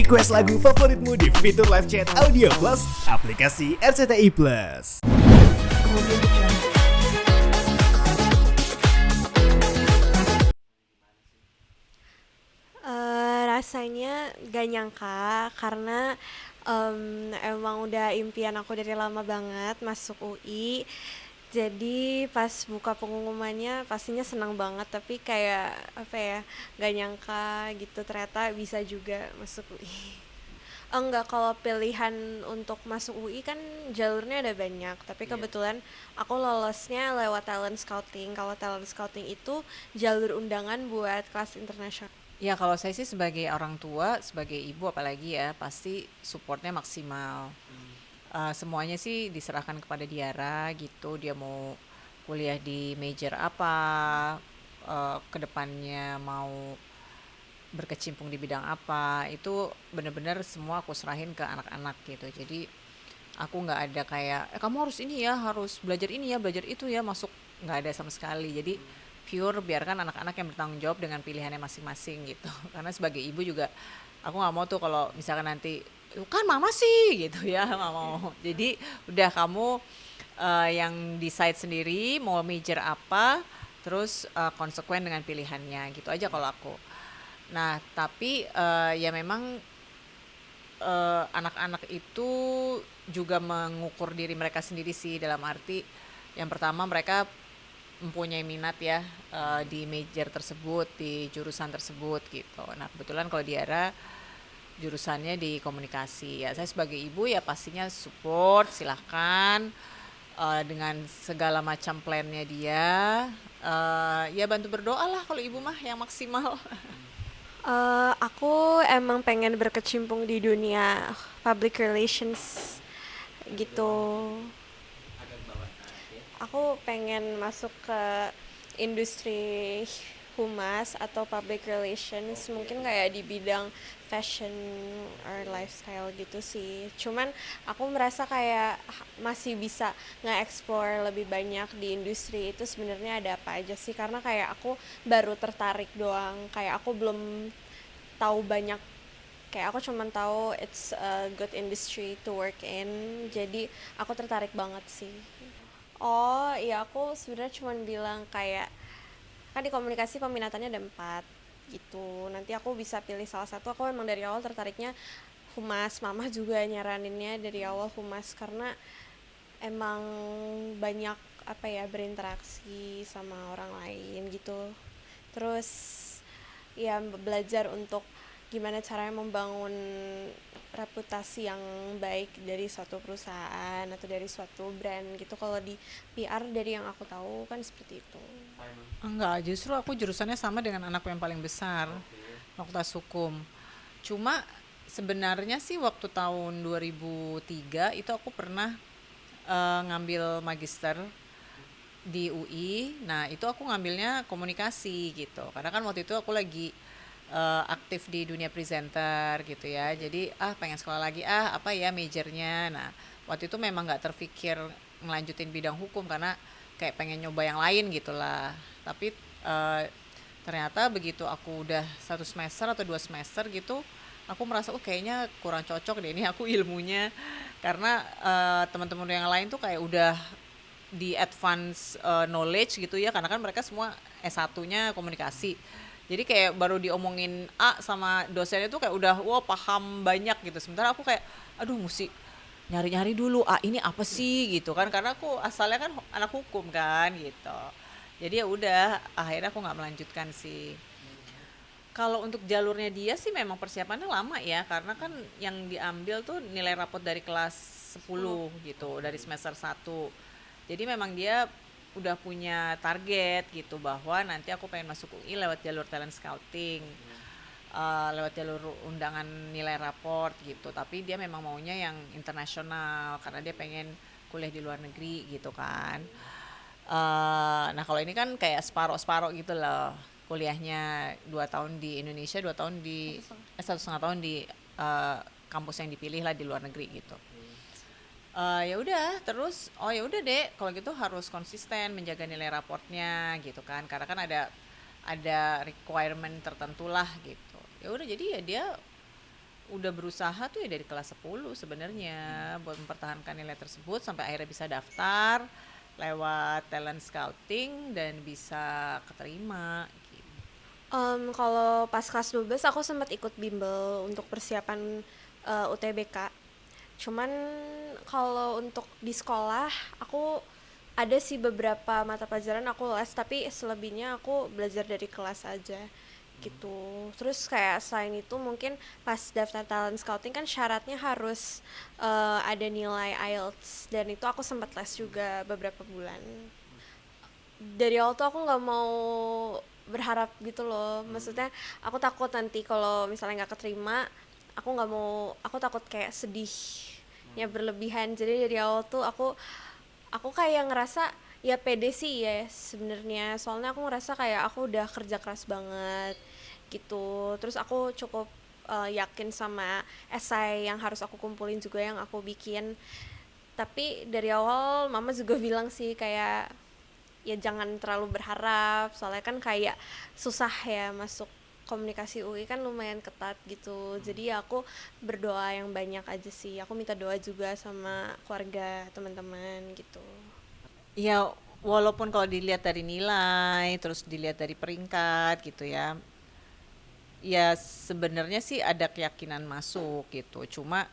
Request lagu favoritmu di fitur live chat Audio Plus, aplikasi RCTI Plus. Rasanya gak nyangka karena emang udah impian aku dari lama banget masuk UI. Jadi pas buka pengumumannya pastinya senang banget, tapi kayak apa ya, gak nyangka gitu ternyata bisa juga masuk UI. Enggak, kalau pilihan untuk masuk UI kan jalurnya ada banyak, tapi kebetulan aku lolosnya lewat talent scouting. Kalau talent scouting itu jalur undangan buat kelas internasional. Ya kalau saya sih sebagai orang tua, sebagai ibu apalagi ya, pasti supportnya maksimal. Semuanya sih diserahkan kepada Diara gitu, dia mau kuliah di major apa, kedepannya mau berkecimpung di bidang apa, itu bener-bener semua aku serahin ke anak-anak gitu. Jadi aku nggak ada kayak, kamu harus ini ya, harus belajar ini ya, belajar itu ya, masuk nggak ada sama sekali. Jadi pure biarkan anak-anak yang bertanggung jawab dengan pilihannya masing-masing gitu. Karena sebagai ibu juga aku nggak mau tuh kalau misalkan nanti kan mama sih gitu ya, nggak mau. Jadi udah kamu yang decide sendiri mau major apa, terus konsekuen dengan pilihannya gitu aja kalau aku. Nah tapi ya memang anak-anak itu juga mengukur diri mereka sendiri sih, dalam arti yang pertama mereka mempunyai minat ya di major tersebut, di jurusan tersebut gitu. Nah kebetulan kalau Diara jurusannya di komunikasi, ya saya sebagai ibu ya pastinya support, silahkan dengan segala macam plannya dia. Ya bantu berdoa lah kalau ibu mah yang maksimal. Aku emang pengen berkecimpung di dunia public relations gitu. Aku pengen masuk ke industri humas atau public relations, mungkin kayak di bidang fashion or lifestyle gitu sih. Cuman aku merasa kayak masih bisa nge-explore lebih banyak di industri itu sebenarnya ada apa aja sih, karena kayak aku baru tertarik doang, kayak aku belum tahu banyak, kayak aku cuman tahu it's a good industry to work in, jadi aku tertarik banget sih. Oh iya, aku sebenarnya cuman bilang kayak kan di komunikasi peminatannya ada 4 gitu, nanti aku bisa pilih salah satu. Aku emang dari awal tertariknya humas, mama juga nyaraninnya dari awal humas karena emang banyak apa ya, berinteraksi sama orang lain gitu. Terus ya belajar untuk gimana caranya membangun reputasi yang baik dari suatu perusahaan atau dari suatu brand gitu. Kalau di PR dari yang aku tahu kan seperti itu. Enggak, justru aku jurusannya sama dengan anakku yang paling besar, Fakultas Hukum. Cuma sebenarnya sih waktu tahun 2003 itu aku pernah ngambil magister di UI. Nah itu aku ngambilnya komunikasi gitu, karena kan waktu itu aku lagi aktif di dunia presenter gitu ya. Jadi pengen sekolah lagi, apa ya majornya. Nah waktu itu memang nggak terfikir ngelanjutin bidang hukum karena kayak pengen nyoba yang lain gitulah. Tapi ternyata begitu aku udah 1 semester atau 2 semester gitu, aku merasa kayaknya kurang cocok deh ini aku ilmunya, karena teman-teman yang lain tuh kayak udah di advance knowledge gitu ya, karena kan mereka semua S1-nya komunikasi. Jadi kayak baru diomongin A sama dosennya tuh kayak udah wah paham banyak gitu. Sementara aku kayak aduh mesti nyari-nyari dulu ini apa sih gitu kan, karena aku asalnya kan anak hukum kan gitu. Jadi ya udah akhirnya aku nggak melanjutkan sih. Kalau untuk jalurnya dia sih memang persiapannya lama ya, karena kan yang diambil tuh nilai rapot dari kelas 10 gitu, dari semester 1. Jadi memang dia udah punya target gitu bahwa nanti aku pengen masuk UI lewat jalur talent scouting, lewat jalur undangan nilai raport gitu. Tapi dia memang maunya yang internasional karena dia pengen kuliah di luar negeri gitu kan. Nah kalau ini kan kayak separoh-separoh gitu loh, kuliahnya 2 tahun di Indonesia, 2 tahun di 1,5 tahun di kampus yang dipilih lah di luar negeri gitu. Ya udah terus ya udah deh kalau gitu harus konsisten menjaga nilai raportnya gitu kan, karena kan ada requirement tertentu lah gitu. Ya udah jadi ya dia udah berusaha tuh ya dari kelas 10 sebenarnya buat mempertahankan nilai tersebut sampai akhirnya bisa daftar lewat talent scouting dan bisa keterima gitu. Kalau pas kelas 12 aku sempat ikut bimbel untuk persiapan UTBK. Cuman kalau untuk di sekolah aku ada sih beberapa mata pelajaran aku les, tapi selebihnya aku belajar dari kelas aja gitu. Terus kayak selain itu mungkin pas daftar talent scouting kan syaratnya harus ada nilai IELTS, dan itu aku sempat les juga beberapa bulan. Dari awal tuh aku nggak mau berharap gitu loh, maksudnya aku takut nanti kalau misalnya nggak keterima, aku takut kayak sedihnya berlebihan. Jadi dari awal tuh aku kayak ngerasa ya pede sih ya sebenarnya, soalnya aku ngerasa kayak aku udah kerja keras banget gitu. Terus aku cukup yakin sama esai yang harus aku kumpulin juga, yang aku bikin. Tapi dari awal mama juga bilang sih kayak ya jangan terlalu berharap, soalnya kan kayak susah ya masuk komunikasi UI, kan lumayan ketat gitu. Jadi ya aku berdoa yang banyak aja sih, aku minta doa juga sama keluarga, teman-teman gitu. Ya walaupun kalau dilihat dari nilai terus dilihat dari peringkat gitu ya, ya sebenarnya sih ada keyakinan masuk gitu. Cuma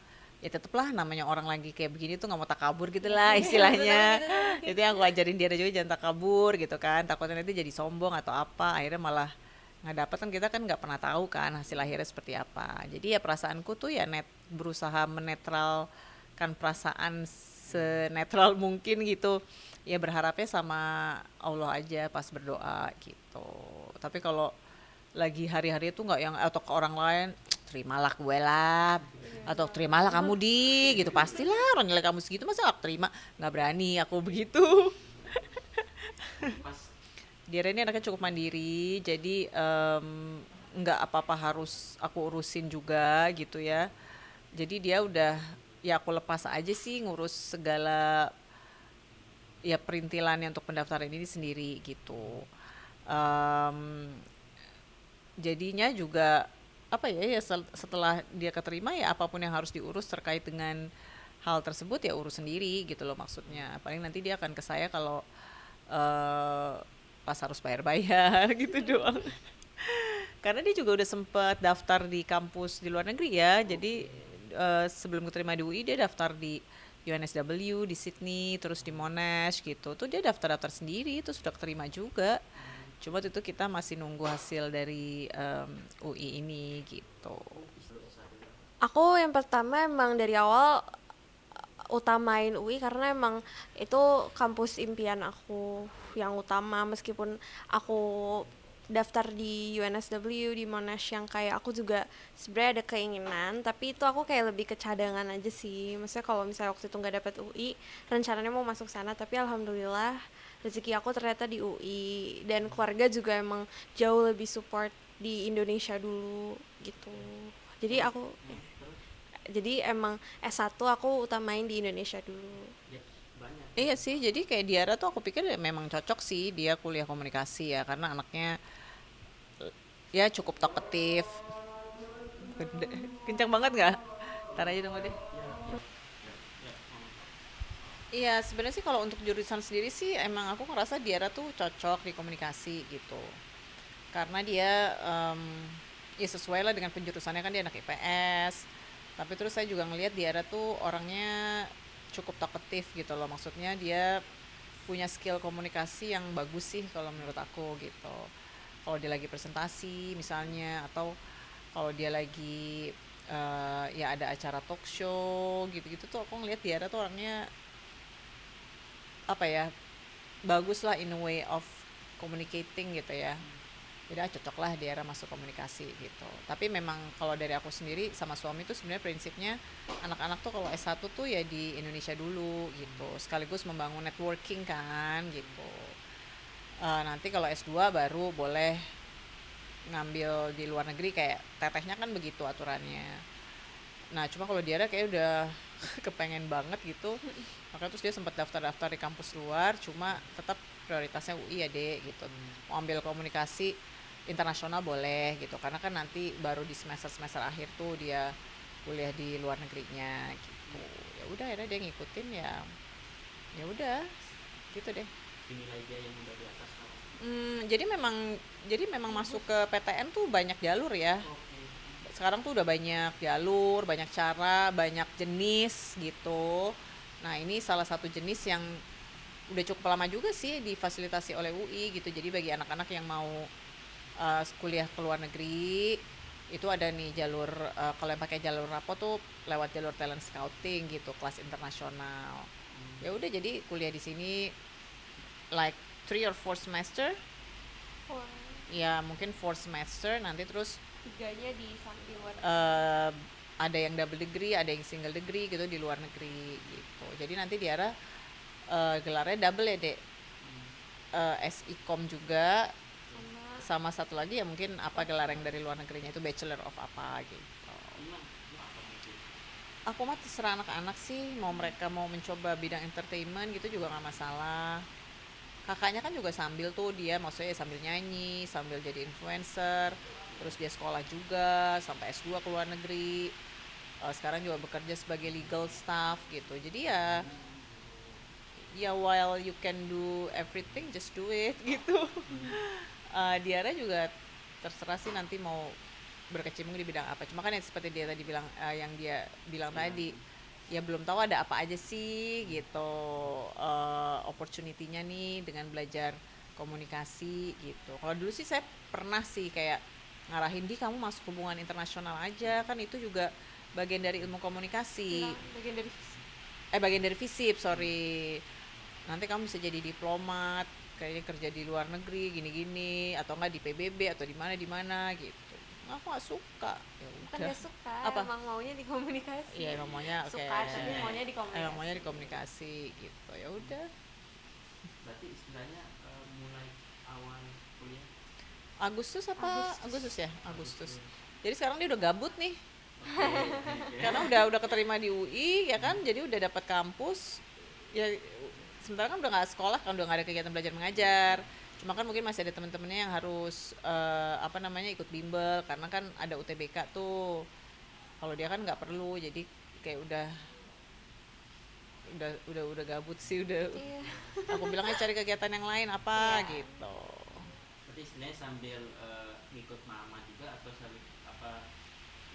ya tetaplah namanya orang lagi kayak begini tuh nggak mau takabur gitu lah istilahnya. Itu yang aku ajarin dia juga, jangan takabur gitu kan. Takutnya nanti jadi sombong atau apa, akhirnya malah nggak dapat. Kan kita kan nggak pernah tahu kan hasil akhirnya seperti apa. Jadi ya perasaanku tuh ya berusaha menetralkan perasaan senetral mungkin gitu. Ya berharapnya sama Allah aja pas berdoa gitu. Tapi kalau lagi hari-hari itu nggak yang atau ke orang lain, terimalah gue lah, atau terimalah kamu di gitu, pastilah orang nilai kamu segitu masa gak terima, nggak berani aku begitu. Dia ini anaknya cukup mandiri, jadi nggak apa-apa harus aku urusin juga gitu ya. Jadi dia udah, ya aku lepas aja sih ngurus segala ya perintilannya untuk pendaftaran ini sendiri gitu. Em, Jadinya juga apa ya, ya setelah dia keterima ya apapun yang harus diurus terkait dengan hal tersebut ya urus sendiri gitu loh, maksudnya paling nanti dia akan ke saya kalau eh, pas harus bayar-bayar gitu doang. Karena dia juga udah sempet daftar di kampus di luar negeri ya, jadi sebelum keterima di UI dia daftar di UNSW di Sydney, terus di Monash gitu tuh, dia daftar-daftar sendiri itu sudah keterima juga. Cuma itu kita masih nunggu hasil dari UI ini gitu. Aku yang pertama emang dari awal utamain UI karena emang itu kampus impian aku yang utama, meskipun aku daftar di UNSW di Monash yang kayak aku juga sebenarnya ada keinginan, tapi itu aku kayak lebih ke cadangan aja sih. Maksudnya kalau misalnya waktu itu nggak dapet UI, rencananya mau masuk sana, tapi alhamdulillah rezeki aku ternyata di UI, dan keluarga juga emang jauh lebih support di Indonesia dulu gitu. Jadi emang S1 aku utamain di Indonesia dulu. Iya sih, jadi kayak Diara tuh aku pikir ya memang cocok sih dia kuliah komunikasi ya, karena anaknya ya cukup talkative. Kencang banget nggak? Ntar aja tunggu deh. Iya, sebenarnya sih kalau untuk jurusan sendiri sih emang aku ngerasa Diara tuh cocok di komunikasi gitu. Karena dia ya sesuai lah dengan penjurusannya, kan dia anak IPS. Tapi terus saya juga ngelihat Diara tuh orangnya cukup talkative gitu loh. Maksudnya dia punya skill komunikasi yang bagus sih kalau menurut aku gitu. Kalau dia lagi presentasi misalnya, atau kalau dia lagi ya ada acara talk show gitu-gitu tuh aku ngelihat Diara tuh orangnya apa ya, bagus lah in a way of communicating gitu ya. Jadi cocok lah di era masuk komunikasi gitu. Tapi memang kalau dari aku sendiri sama suami tuh sebenarnya prinsipnya anak-anak tuh kalau S1 tuh ya di Indonesia dulu gitu, sekaligus membangun networking kan gitu. Nanti kalau S2 baru boleh ngambil di luar negeri, kayak tetehnya kan begitu aturannya. Nah cuma kalau dia kayak udah kepengen banget gitu, makanya terus dia sempat daftar-daftar di kampus luar, cuma tetap prioritasnya UI ya dek gitu. Mau ambil komunikasi internasional boleh gitu, karena kan nanti baru di semester akhir tuh dia kuliah di luar negerinya gitu. Ya udah akhirnya dia ngikutin, ya udah gitu deh. Dinilai dia yang udah di atas kamu. Jadi memang masuk ke PTN tuh banyak jalur ya. Oke. Sekarang tuh udah banyak jalur, banyak cara, banyak jenis gitu. Nah, ini salah satu jenis yang udah cukup lama juga sih difasilitasi oleh UI gitu. Jadi bagi anak-anak yang mau kuliah ke luar negeri itu ada nih jalur, kalau yang pakai jalur rapot tuh lewat jalur talent scouting gitu, kelas internasional. Ya udah, jadi kuliah di sini like 3 or 4 semester, Wah, ya mungkin 4 semester, nanti terus 3-nya di luar. ada yang double degree, ada yang single degree gitu di luar negeri gitu. Jadi nanti di arah gelarnya double ya dek, SICOM juga, Sama sama satu lagi ya mungkin apa gelar yang dari luar negerinya itu bachelor of apa gitu. Gimana? Apa mungkin? Aku mah terserah anak-anak sih, mau mereka mau mencoba bidang entertainment gitu juga nggak masalah. Kakaknya kan juga sambil tuh, dia maksudnya sambil nyanyi, sambil jadi influencer, terus dia sekolah juga sampai S2 ke luar negeri. Sekarang juga bekerja sebagai legal staff gitu. Jadi ya while you can do everything, just do it gitu. Diara juga terserah sih nanti mau berkecimpung di bidang apa. Cuma kan yang seperti dia tadi bilang, yang dia bilang tadi, ya belum tahu ada apa aja sih gitu, opportunity-nya nih dengan belajar komunikasi gitu. Kalau dulu sih saya pernah sih kayak ngarahin, di kamu masuk hubungan internasional aja, kan itu juga bagian dari ilmu komunikasi. Bagian dari FISIP, sorry. Nanti kamu bisa jadi diplomat, kayaknya kerja di luar negeri gini-gini, atau enggak di PBB atau di mana gitu. Aku nggak suka. Ya Bukan udah. gak suka, Apa? emang maunya di komunikasi. Iya, emang maunya oke. Suka, tapi maunya di komunikasi. Emang maunya di komunikasi gitu. Ya udah. Berarti istilahnya mulai awal kuliah Agustus ya? Agustus. Jadi sekarang dia udah gabut nih. Karena udah keterima di UI ya kan, jadi udah dapat kampus. Ya sementara kan udah nggak sekolah kan, udah nggak ada kegiatan belajar mengajar. Cuma kan mungkin masih ada teman-temannya yang harus ikut bimbel karena kan ada UTBK tuh. Kalau dia kan nggak perlu, jadi kayak udah gabut sih udah. Iya. Aku bilangnya cari kegiatan yang lain apa Iya. gitu. berarti istilahnya sambil ngikut mama juga atau sambil apa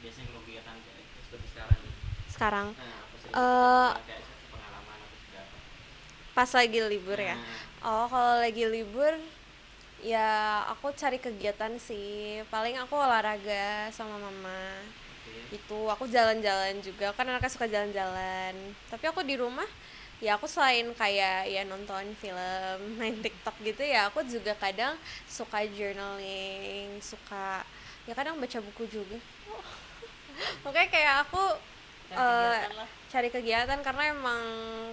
biasanya kalau kegiatan kayak seperti sekarang nih? Sekarang Apa sering kayak satu pengalaman atau sudah apa? pas lagi libur ya. Oh, kalau lagi libur ya aku cari kegiatan sih. Paling aku olahraga sama mama. Oke. Itu aku jalan-jalan juga, kan anaknya suka jalan-jalan. Tapi aku di rumah ya, aku selain kayak ya nonton film, main TikTok gitu ya, aku juga kadang suka journaling, suka ya kadang baca buku juga. Oke, kayak aku cari kegiatan karena emang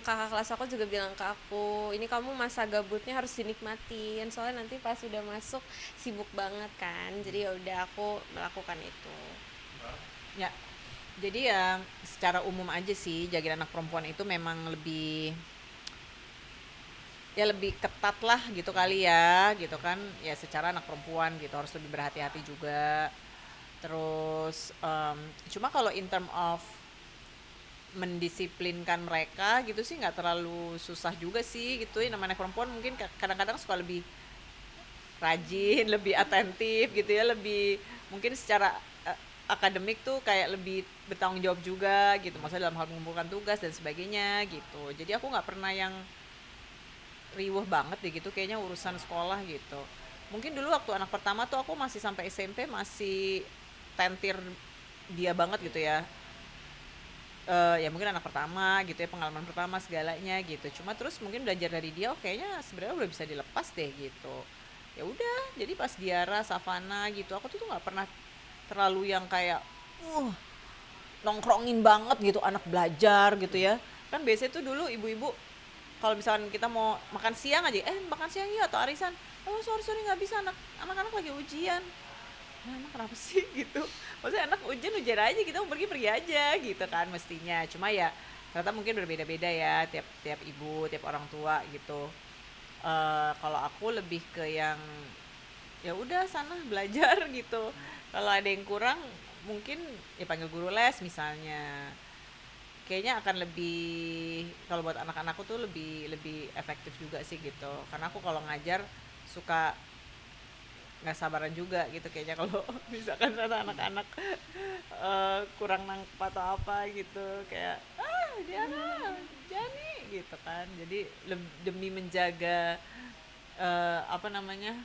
kakak kelas aku juga bilang ke aku, ini kamu masa gabutnya harus dinikmatin, soalnya nanti pas udah masuk sibuk banget kan. Jadi ya udah, aku melakukan itu. Ya, jadi ya secara umum aja sih jaga anak perempuan itu memang lebih ketat lah gitu kali ya, gitu kan ya, secara anak perempuan gitu harus lebih berhati-hati juga. Terus cuma kalau in term of mendisiplinkan mereka gitu sih nggak terlalu susah juga sih gitu ya. Namanya anak perempuan mungkin kadang-kadang suka lebih rajin, lebih atentif gitu ya, lebih mungkin secara akademik tuh kayak lebih bertanggung jawab juga gitu, maksudnya dalam hal mengumpulkan tugas dan sebagainya gitu. Jadi aku nggak pernah yang riweh banget deh gitu kayaknya urusan sekolah gitu. Mungkin dulu waktu anak pertama tuh aku masih sampai SMP masih tentir dia banget gitu ya. Ya mungkin anak pertama gitu ya, pengalaman pertama segalanya gitu. Cuma terus mungkin belajar dari dia, oh kayaknya sebenarnya udah bisa dilepas deh gitu. Ya udah, jadi pas Diara, Savana gitu, aku tuh nggak pernah terlalu yang kayak nongkrongin banget gitu anak belajar gitu ya. Kan biasanya tuh dulu ibu-ibu kalau misalkan kita mau makan siang aja, makan siang yuk atau arisan, oh sorry nggak bisa, anak-anak lagi ujian. Nah, emang kenapa sih gitu? Maksudnya anak ujian aja, kita mau pergi aja gitu kan mestinya. Cuma ya ternyata mungkin berbeda-beda ya tiap ibu, tiap orang tua gitu. Kalau aku lebih ke yang ya udah sana belajar gitu. Kalau ada yang kurang mungkin ya panggil guru les misalnya, kayaknya akan lebih, kalau buat anak-anakku tuh lebih efektif juga sih gitu, karena aku kalau ngajar suka nggak sabaran juga gitu kayaknya kalau misalkan ada anak-anak kurang nangkep atau apa gitu, kayak Diana Jani gitu kan. Jadi demi menjaga apa namanya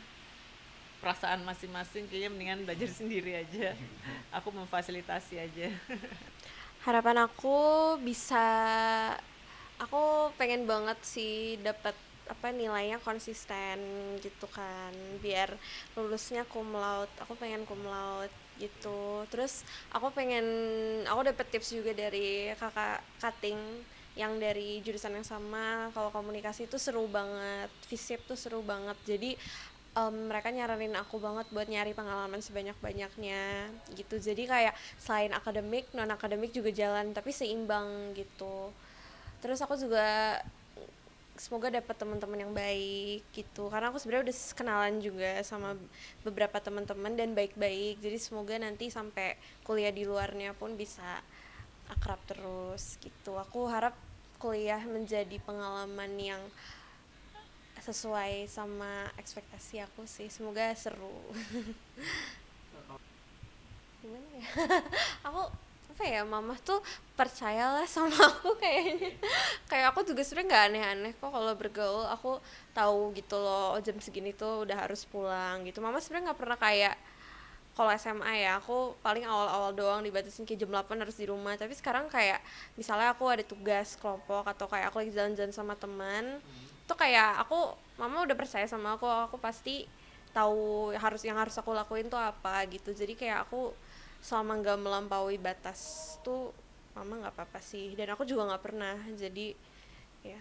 perasaan masing-masing, kayaknya mendingan belajar sendiri aja. Aku memfasilitasi aja. Harapan aku bisa, aku pengen banget sih dapat apa nilainya konsisten gitu kan, biar lulusnya cum laude. Aku pengen cum laude gitu. Terus aku dapet tips juga dari kakak cutting yang dari jurusan yang sama, kalau komunikasi itu seru banget, FISIP tuh seru banget. Jadi mereka nyaranin aku banget buat nyari pengalaman sebanyak-banyaknya gitu. Jadi kayak selain akademik, non akademik juga jalan, tapi seimbang gitu. Terus aku juga semoga dapat teman-teman yang baik gitu, karena aku sebenarnya udah kenalan juga sama beberapa teman-teman dan baik-baik. Jadi semoga nanti sampai kuliah di luarnya pun bisa akrab terus gitu. Aku harap kuliah menjadi pengalaman yang sesuai sama ekspektasi aku sih, semoga seru. Gimana ya? Aku apa ya, mama tuh percayalah sama aku kayaknya. Kayak aku juga sebenarnya nggak aneh-aneh kok kalau bergaul. Aku tahu gitu loh, oh, jam segini tuh udah harus pulang gitu. Mama sebenarnya nggak pernah kayak, kalau SMA ya aku paling awal-awal doang dibatasin kayak jam 8 harus di rumah. Tapi sekarang kayak misalnya aku ada tugas kelompok atau kayak aku lagi jalan-jalan sama teman, tuh kayak mama udah percaya sama aku pasti tahu yang harus aku lakuin tuh apa gitu. Jadi kayak aku selama nggak melampaui batas tuh mama nggak apa-apa sih, dan aku juga nggak pernah. Jadi ya